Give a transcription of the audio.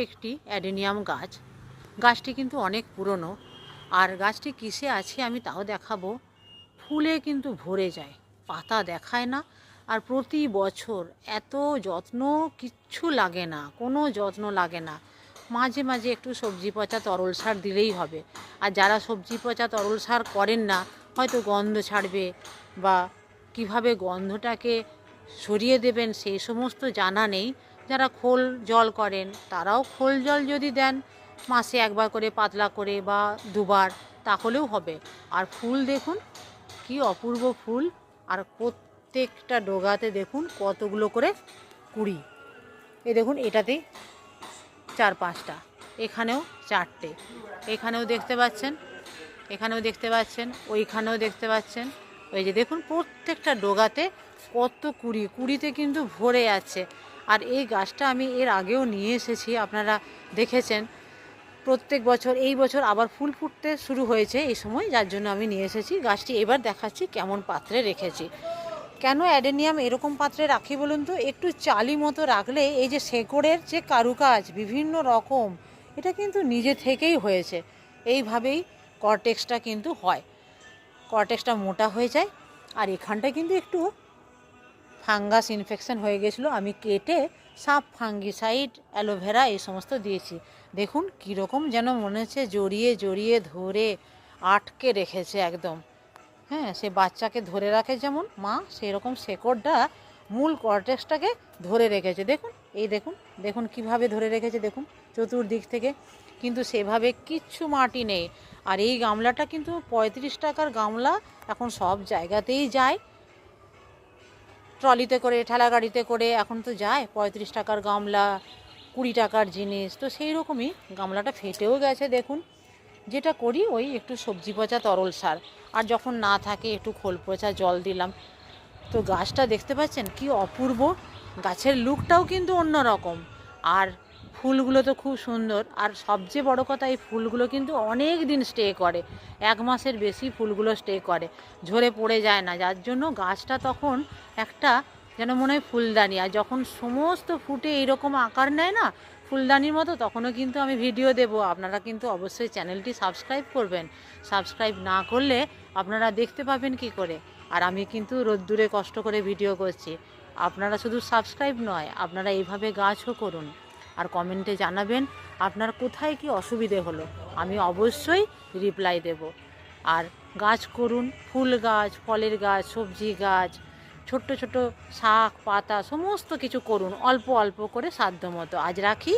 একটি অ্যাডেনিয়াম গাছ। গাছটি কিন্তু অনেক পুরনো, আর গাছটি কিসে আছে আমি তাও দেখাবো। ফুলে কিন্তু ভরে যায়, পাতা দেখায় না। আর প্রতি বছর এত যত্ন, কিচ্ছু লাগে না, কোনো যত্ন লাগে না। মাঝে মাঝে একটু সবজি পচা তরল সার দিলেই হবে। আর যারা সবজি পচা তরল সার করেন না, হয়তো গন্ধ ছাড়বে বা কিভাবে গন্ধটাকে সরিয়ে দেবেন সেই সমস্ত জানা নেই। যারা খোল জল করেন তারাও খোল জল যদি দেন মাসে একবার করে পাতলা করে বা দুবার, তাহলেও হবে। আর ফুল দেখুন কি অপূর্ব ফুল, আর প্রত্যেকটা ডগাতে দেখুন কতগুলো করে কুড়ি। এই দেখুন এটাতেই 4-5টা, এখানেও 4টে, এখানেও দেখতে পাচ্ছেন, এখানেও দেখতে পাচ্ছেন, ওইখানেও দেখতে পাচ্ছেন। ওই যে দেখুন প্রত্যেকটা ডগাতে কত কুড়ি, কুড়িতে কিন্তু ভরে আছে। আর এই গাছটা আমি এর আগেও নিয়ে এসেছি, আপনারা দেখেছেন। প্রত্যেক বছর, এই বছর আবার ফুল ফুটতে শুরু হয়েছে এই সময়, যার জন্য আমি নিয়ে এসেছি গাছটি। এবার দেখাচ্ছি কেমন পাত্রে রেখেছি। কেন অ্যাডেনিয়াম এরকম পাত্রে রাখি বলুন তো? একটু চালি মতো রাখলে এই যে শেকড়ের যে কারুকাজ বিভিন্ন রকম, এটা কিন্তু নিজে থেকেই হয়েছে। এইভাবেই কর্টেক্সটা কিন্তু হয়, কর্টেক্সটা মোটা হয়ে যায়। আর এখানটায় কিন্তু একটু ফাঙ্গাস ইনফেকশন হয়ে গেছিলো, আমি কেটে সাপ ফাঙ্গিসাইড, অ্যালোভেরা এই সমস্ত দিয়েছি। দেখুন কীরকম যেন মনে হচ্ছে জড়িয়ে জড়িয়ে ধরে আটকে রেখেছে একদম। হ্যাঁ, সে বাচ্চাকে ধরে রাখে যেমন মা, সেরকম শেকড়টা মূল কর্টেক্সটাকে ধরে রেখেছে। দেখুন, এই দেখুন, দেখুন কিভাবে ধরে রেখেছে দেখুন চতুর্দিক থেকে। কিন্তু সেভাবে কিচ্ছু মাটি নেই। আর এই গামলাটা কিন্তু 35 টাকার গামলা, এখন সব জায়গাতেই যায়, ট্রলিতে করে, ঠেলা গাড়িতে করে এখন তো যায়। 35 টাকার গামলা, 20 টাকার জিনিস, তো সেই রকমই গামলাটা ফেটেও গেছে দেখুন। যেটা করি ওই একটু সবজি পচা তরল সার, আর যখন না থাকে একটু খোল পচা জল দিলাম। তো গাছটা দেখতে পাচ্ছেন কি অপূর্ব, গাছের লুকটাও কিন্তু অন্য রকম। আর ফুলগুলো তো খুব সুন্দর। আর সবচেয়ে বড় কথা, এই ফুলগুলো কিন্তু অনেক দিন স্টে করে, 1 মাসের বেশি ফুলগুলো স্টে করে, ঝরে পড়ে যায় না। যার জন্য গাছটা তখন একটা যেন মনে হয় ফুলদানি। আর যখন সমস্ত ফুটে এইরকম আকার নেয় না ফুলদানির মতো, তখনও কিন্তু আমি ভিডিও দেব। আপনারা কিন্তু অবশ্যই চ্যানেলটি সাবস্ক্রাইব করবেন। সাবস্ক্রাইব না করলে আপনারা দেখতে পাবেন কি করে? আর আমি কিন্তু রোদ্দুরে কষ্ট করে ভিডিও করছি। আপনারা শুধু সাবস্ক্রাইব নয়, আপনারা এইভাবে গাছও করুন। আর কমেন্টে জানাবেন আপনার কোথায় কি অসুবিধে হলো, আমি অবশ্যই রিপ্লাই দেব। আর গাছ করুন, ফুল গাছ, ফলের গাছ, সবজি গাছ, ছোট্ট ছোট শাক পাতা সমস্ত কিছু করুন, অল্প অল্প করে সাধ্য মতো। আজ রাখি।